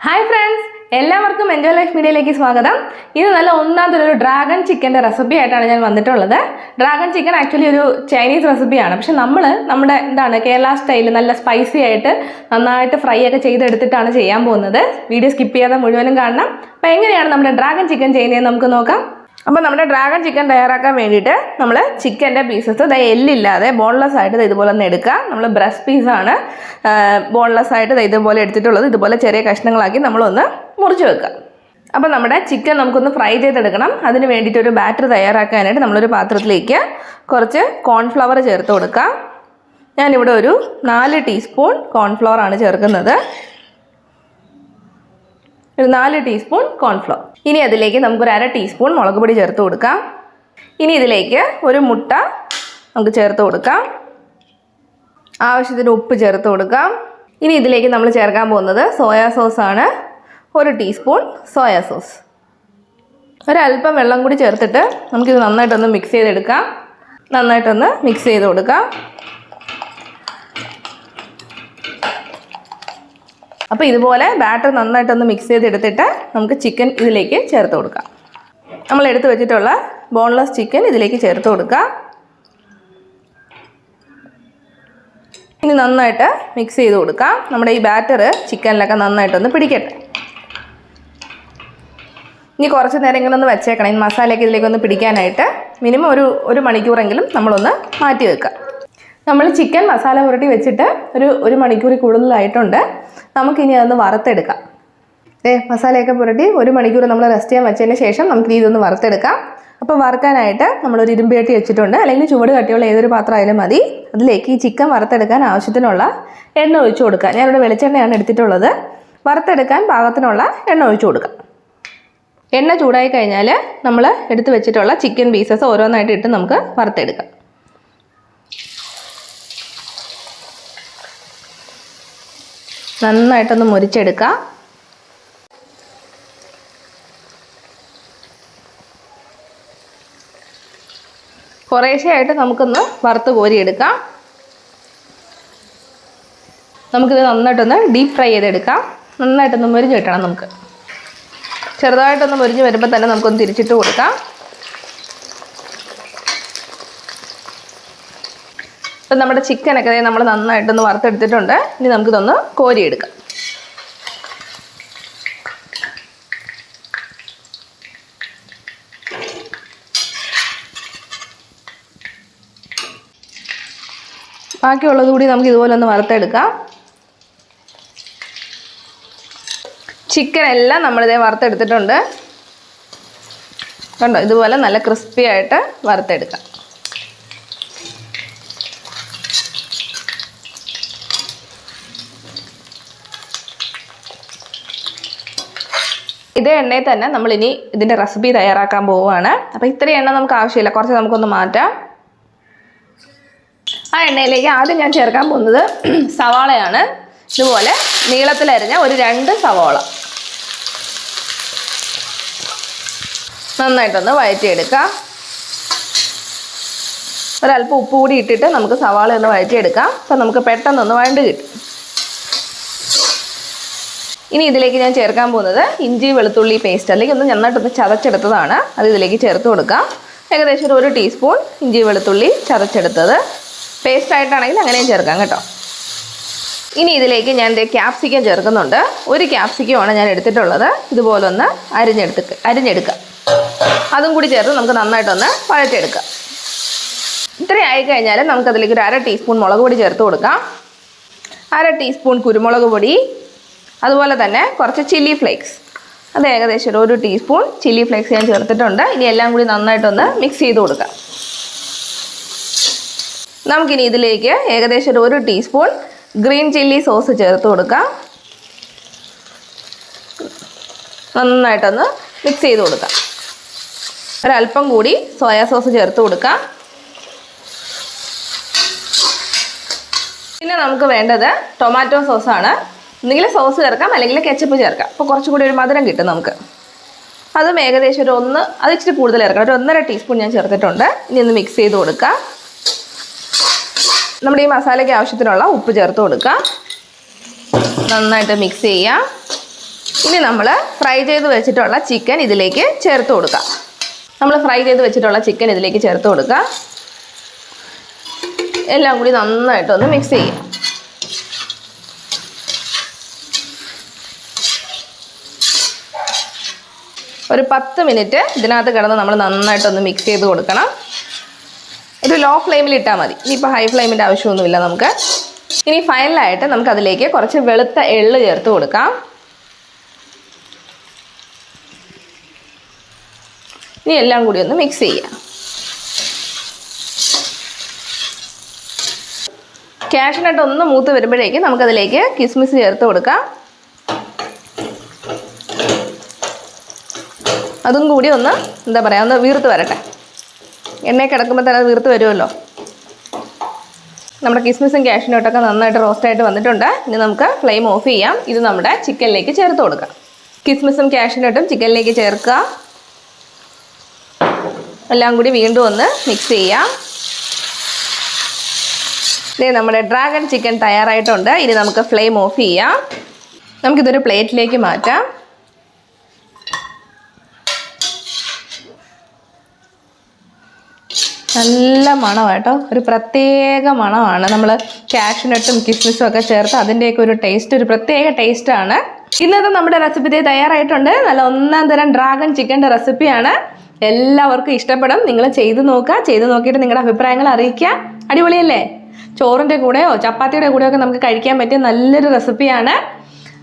Hi friends, എല്ലാവർക്കും enjoy life മീഡിയയിലേക്ക് സ്വാഗതം. ഇത് നല്ല ഒന്നാമതൊരു ഡ്രാഗൺ ചിക്കൻ്റെ റെസിപ്പി ആയിട്ടാണ് ഞാൻ വന്നിട്ടുള്ളത്. ഡ്രാഗൺ ചിക്കൻ ആക്ച്വലി ഒരു ചൈനീസ് റെസിപ്പിയാണ്. പക്ഷെ നമ്മുടെ കേരള സ്റ്റൈലിൽ നല്ല സ്പൈസി ആയിട്ട് നന്നായിട്ട് ഫ്രൈ ഒക്കെ ചെയ്തെടുത്തിട്ടാണ് ചെയ്യാൻ പോകുന്നത്. വീഡിയോ സ്കിപ്പ് ചെയ്യാതെ മുഴുവനും കാണണം. അപ്പോൾ എങ്ങനെയാണ് നമ്മുടെ ഡ്രാഗൺ ചിക്കൻ ചെയ്യുന്നതെന്ന് നമുക്ക് നോക്കാം. അപ്പോൾ നമ്മുടെ ഡ്രാഗൺ ചിക്കൻ തയ്യാറാക്കാൻ വേണ്ടിയിട്ട് നമ്മൾ ചിക്കൻ്റെ പീസസ് എല്ലില്ലാതെ ബോൺലെസ് ആയിട്ട് ഇതുപോലെ ഒന്ന് എടുക്കുക. നമ്മൾ ബ്രസ്റ്റ് പീസാണ് ബോൺലെസ് ആയിട്ട് ഇതുപോലെ എടുത്തിട്ടുള്ളത്. ഇതുപോലെ ചെറിയ കഷ്ണങ്ങളാക്കി നമ്മളൊന്ന് മുറിച്ച് വെക്കുക. അപ്പോൾ നമ്മുടെ ചിക്കൻ നമുക്കൊന്ന് ഫ്രൈ ചെയ്തെടുക്കണം. അതിന് വേണ്ടിയിട്ട് ഒരു ബാറ്റർ തയ്യാറാക്കാനായിട്ട് നമ്മളൊരു പാത്രത്തിലേക്ക് കുറച്ച് കോൺഫ്ലവർ ചേർത്ത് കൊടുക്കാം. ഞാനിവിടെ ഒരു 4 ടീസ്പൂൺ കോൺഫ്ലവർ ആണ് ചേർക്കുന്നത്. ഒരു 4 ടീസ്പൂൺ കോൺഫ്ലവർ. ഇനി അതിലേക്ക് നമുക്കൊരു 1/2 ടീസ്പൂൺ മുളക് പൊടി ചേർത്ത് കൊടുക്കാം. ഇനി ഇതിലേക്ക് ഒരു മുട്ട നമുക്ക് ചേർത്ത് കൊടുക്കാം. ആവശ്യത്തിന് ഉപ്പ് ചേർത്ത് കൊടുക്കാം. ഇനി ഇതിലേക്ക് നമ്മൾ ചേർക്കാൻ പോകുന്നത് സോയാ സോസാണ്. 1 teaspoon soya sauce. ഒരല്പം വെള്ളം കൂടി ചേർത്തിട്ട് നമുക്കിത് നന്നായിട്ടൊന്ന് മിക്സ് ചെയ്തെടുക്കാം. നന്നായിട്ടൊന്ന് മിക്സ് ചെയ്ത് കൊടുക്കാം. അപ്പോൾ ഇതുപോലെ ബാറ്റർ നന്നായിട്ടൊന്ന് മിക്സ് ചെയ്തെടുത്തിട്ട് നമുക്ക് ചിക്കൻ ഇതിലേക്ക് ചേർത്ത് കൊടുക്കാം. നമ്മൾ എടുത്ത് വെച്ചിട്ടുള്ള ബോൺലെസ് ചിക്കൻ ഇതിലേക്ക് ചേർത്ത് കൊടുക്കാം. ഇനി നന്നായിട്ട് മിക്സ് ചെയ്ത് കൊടുക്കാം. നമ്മുടെ ഈ ബാറ്റർ ചിക്കനിലൊക്കെ നന്നായിട്ടൊന്ന് പിടിക്കട്ടെ. ഇനി കുറച്ച് നേരം ഇങ്ങനെ ഒന്ന് വെച്ചേക്കണം. ഈ മസാലയൊക്കെ ഇതിലേക്കൊന്ന് പിടിക്കാനായിട്ട് മിനിമം ഒരു മണിക്കൂറെങ്കിലും നമ്മളൊന്ന് മാറ്റി വെക്കുക. നമ്മൾ ചിക്കൻ മസാല പുരട്ടി വെച്ചിട്ട് ഒരു മണിക്കൂർ കൂടുതലായിട്ടുണ്ട്. നമുക്കിനി അതൊന്ന് വറുത്തെടുക്കാം. മസാലയൊക്കെ പുരട്ടി 1 മണിക്കൂർ നമ്മൾ റെസ്റ്റ് ചെയ്യാൻ വെച്ചതിന് ശേഷം നമുക്ക് ഇതൊന്ന് വറുത്തെടുക്കാം. അപ്പോൾ വറുക്കാനായിട്ട് നമ്മളൊരു ഇരുമ്പ് ചട്ടി വെച്ചിട്ടുണ്ട്. അല്ലെങ്കിൽ ചുവട് കട്ടിയുള്ള ഏതൊരു പാത്രം ആയാലും മതി. അതിലേക്ക് ഈ ചിക്കൻ വറുത്തെടുക്കാൻ ആവശ്യത്തിനുള്ള എണ്ണ ഒഴിച്ചു കൊടുക്കുക. ഞാനിവിടെ വെളിച്ചെണ്ണയാണ് എടുത്തിട്ടുള്ളത്. വറുത്തെടുക്കാൻ പാകത്തിനുള്ള എണ്ണ ഒഴിച്ചു കൊടുക്കാം. എണ്ണ ചൂടായി കഴിഞ്ഞാൽ നമ്മൾ എടുത്ത് വെച്ചിട്ടുള്ള ചിക്കൻ പീസസ് ഓരോന്നായിട്ട് ഇട്ട് നമുക്ക് വറുത്തെടുക്കാം. നന്നായിട്ടൊന്ന് മുരിച്ചെടുക്കാം. കുറേശ്ശെയായിട്ട് നമുക്കൊന്ന് വറുത്ത് കോരിയെടുക്കാം. നമുക്കിത് നന്നായിട്ടൊന്ന് ഡീപ്പ് ഫ്രൈ ചെയ്തെടുക്കാം. നന്നായിട്ടൊന്ന് മുരിഞ്ഞ് കിട്ടണം. നമുക്ക് ചെറുതായിട്ടൊന്ന് മുരിഞ്ഞ് വരുമ്പോൾ തന്നെ നമുക്കൊന്ന് തിരിച്ചിട്ട് കൊടുക്കാം. അപ്പം നമ്മുടെ ചിക്കനൊക്കെ നമ്മൾ നന്നായിട്ടൊന്ന് വറുത്തെടുത്തിട്ടുണ്ട്. ഇനി നമുക്കിതൊന്ന് കോരിയെടുക്കാം. ബാക്കിയുള്ളത് കൂടി നമുക്ക് ഇതുപോലെ ഒന്ന് വറുത്തെടുക്കാം. ചിക്കൻ എല്ലാം നമ്മളിതേ വറുത്തെടുത്തിട്ടുണ്ട്. കണ്ടോ, ഇതുപോലെ നല്ല ക്രിസ്പി ആയിട്ട് വറുത്തെടുക്കാം. ഇതേ എണ്ണയിൽ തന്നെ നമ്മളിനി ഇതിൻ്റെ റെസിപ്പി തയ്യാറാക്കാൻ പോവുകയാണ്. അപ്പോൾ ഇത്രയും എണ്ണ നമുക്ക് ആവശ്യമില്ല, കുറച്ച് നമുക്കൊന്ന് മാറ്റാം. ആ എണ്ണയിലേക്ക് ആദ്യം ഞാൻ ചേർക്കാൻ പോകുന്നത് സവാളയാണ്. ഇതുപോലെ നീളത്തിലരിഞ്ഞ ഒരു 2 സവാള നന്നായിട്ടൊന്ന് വഴറ്റിയെടുക്കാം. ഒരല്പം ഉപ്പ് കൂടി ഇട്ടിട്ട് നമുക്ക് സവാള ഒന്ന് വഴറ്റിയെടുക്കാം. അപ്പം നമുക്ക് പെട്ടെന്നൊന്ന് വഴണ്ട് കിട്ടും. ഇനി ഇതിലേക്ക് ഞാൻ ചേർക്കാൻ പോകുന്നത് ഇഞ്ചി വെളുത്തുള്ളി പേസ്റ്റ്, അല്ലെങ്കിൽ ഒന്ന് നന്നായിട്ടൊന്ന് ചതച്ചെടുത്തതാണ്. അത് ഇതിലേക്ക് ചേർത്ത് കൊടുക്കാം. ഏകദേശം 1 ടീസ്പൂൺ ഇഞ്ചി വെളുത്തുള്ളി ചതച്ചെടുത്തത്. പേസ്റ്റ് ആയിട്ടാണെങ്കിൽ അങ്ങനെയും ചേർക്കാം കേട്ടോ. ഇനി ഇതിലേക്ക് ഞാൻ ക്യാപ്സിക്കം ചേർക്കുന്നുണ്ട്. 1 ക്യാപ്സിക്കമാണ് ഞാൻ എടുത്തിട്ടുള്ളത്. ഇതുപോലെ ഒന്ന് അരിഞ്ഞെടുക്കുക. അതും കൂടി ചേർത്ത് നമുക്ക് നന്നായിട്ടൊന്ന് വഴറ്റിയെടുക്കാം. ഇത്രയും ആയിക്കഴിഞ്ഞാൽ നമുക്കതിലേക്ക് ഒരു 1/2 ടീസ്പൂൺ മുളക് പൊടി ചേർത്ത് കൊടുക്കാം. 1/2 ടീസ്പൂൺ കുരുമുളക് പൊടി, അതുപോലെ തന്നെ കുറച്ച് ചില്ലി ഫ്ലേക്സ്. അത് ഏകദേശം 1 ടീസ്പൂൺ ചില്ലി ഫ്ലേക്സ് ഞാൻ ചേർത്തിട്ടുണ്ട്. ഇനി എല്ലാം കൂടി നന്നായിട്ടൊന്ന് മിക്സ് ചെയ്ത് കൊടുക്കാം. നമുക്കിനി ഇതിലേക്ക് ഏകദേശം 1 ടീസ്പൂൺ ഗ്രീൻ ചില്ലി സോസ് ചേർത്ത് കൊടുക്കാം. നന്നായിട്ടൊന്ന് മിക്സ് ചെയ്ത് കൊടുക്കാം. ഒരല്പം കൂടി സോയാ സോസ് ചേർത്ത് കൊടുക്കാം. പിന്നെ നമുക്ക് വേണ്ടത് ടൊമാറ്റോ സോസാണ്. ഒന്നുകിൽ സോസ് ചേർക്കാം, അല്ലെങ്കിൽ കെച്ചപ്പ് ചേർക്കാം. അപ്പോൾ കുറച്ചുകൂടി ഒരു മധുരം കിട്ടും നമുക്ക്. അതും ഏകദേശം അത് ഇച്ചിരി കൂടുതൽ ചേർക്കാം. ഒരു 1.5 ടീസ്പൂൺ ഞാൻ ചേർത്തിട്ടുണ്ട്. ഇനി ഒന്ന് മിക്സ് ചെയ്ത് കൊടുക്കാം. നമ്മുടെ ഈ മസാലയ്ക്ക് ആവശ്യത്തിനുള്ള ഉപ്പ് ചേർത്ത് കൊടുക്കാം. നന്നായിട്ട് മിക്സ് ചെയ്യാം. ഇനി നമ്മൾ ഫ്രൈ ചെയ്ത് വെച്ചിട്ടുള്ള ചിക്കൻ ഇതിലേക്ക് ചേർത്ത് കൊടുക്കാം. നമ്മൾ ഫ്രൈ ചെയ്ത് വെച്ചിട്ടുള്ള ചിക്കൻ ഇതിലേക്ക് ചേർത്ത് കൊടുക്കാം. എല്ലാം കൂടി നന്നായിട്ടൊന്ന് മിക്സ് ചെയ്യാം. ഒരു 10 മിനിറ്റ് ഇതിനകത്ത് കിടന്ന് നമ്മൾ നന്നായിട്ടൊന്ന് മിക്സ് ചെയ്ത് കൊടുക്കണം. ഒരു ലോ ഫ്ലെയിമിൽ ഇട്ടാൽ മതി. ഇനിയിപ്പോൾ ഹൈ ഫ്ലെയിമിൻ്റെ ആവശ്യമൊന്നുമില്ല നമുക്ക്. ഇനി ഫൈനലായിട്ട് നമുക്ക് അതിലേക്ക് കുറച്ച് വെളുത്ത എള്ള് ചേർത്ത് കൊടുക്കാം. ഇനി എല്ലാം കൂടി ഒന്ന് മിക്സ് ചെയ്യാം. കാഷ്യൂനട്ട് ഒന്ന് മൂത്ത് വരുമ്പോഴേക്കും നമുക്കതിലേക്ക് കിസ്മിസ് ചേർത്ത് കൊടുക്കാം. അതും കൂടി ഒന്ന് എന്താ പറയുക, ഒന്ന് വീർത്ത് വരട്ടെ. എണ്ണയിൽ കിടക്കുമ്പോൾ തന്നെ അത് വീർത്ത് വരുമല്ലോ. നമ്മുടെ കിസ്മിസും കാഷ്യൂനട്ടൊക്കെ നന്നായിട്ട് റോസ്റ്റായിട്ട് വന്നിട്ടുണ്ട്. ഇനി നമുക്ക് ഫ്ലെയിം ഓഫ് ചെയ്യാം. ഇത് നമ്മുടെ ചിക്കനിലേക്ക് ചേർത്ത് കൊടുക്കാം. കിസ്മിസും കാഷ്യൂനട്ടും ചിക്കനിലേക്ക് ചേർക്കുക. എല്ലാം കൂടി വീണ്ടും ഒന്ന് മിക്സ് ചെയ്യാം. ഇതേ നമ്മുടെ ഡ്രാഗൺ ചിക്കൻ തയ്യാറായിട്ടുണ്ട്. ഇനി നമുക്ക് ഫ്ലെയിം ഓഫ് ചെയ്യാം. നമുക്കിതൊരു പ്ലേറ്റിലേക്ക് മാറ്റാം. നല്ല മണമാണ് കേട്ടോ. ഒരു പ്രത്യേക മണമാണ്. നമ്മൾ കാഷ്യൂനട്ടും കിസ്മിസും ഒക്കെ ചേർത്ത് അതിൻ്റെയൊക്കെ ഒരു ടേസ്റ്റ്, ഒരു പ്രത്യേക ടേസ്റ്റാണ്. ഇന്നത്തെ നമ്മുടെ റെസിപ്പി തയ്യാറായിട്ടുണ്ട്. നല്ല ഒന്നാം തരം ഡ്രാഗൺ ചിക്കൻ്റെ റെസിപ്പിയാണ്. എല്ലാവർക്കും ഇഷ്ടപ്പെടും. നിങ്ങൾ ചെയ്ത് നോക്കുക. ചെയ്ത് നോക്കിയിട്ട് നിങ്ങളുടെ അഭിപ്രായങ്ങൾ അറിയിക്കുക. അടിപൊളിയല്ലേ? ചോറിൻ്റെ കൂടെയോ ചപ്പാത്തിയുടെ കൂടെയോ ഒക്കെ നമുക്ക് കഴിക്കാൻ പറ്റിയ നല്ലൊരു റെസിപ്പിയാണ്.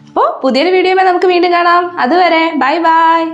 അപ്പോൾ പുതിയൊരു വീഡിയോയുമായി നമുക്ക് വീണ്ടും കാണാം. അതുവരെ ബൈ ബൈ.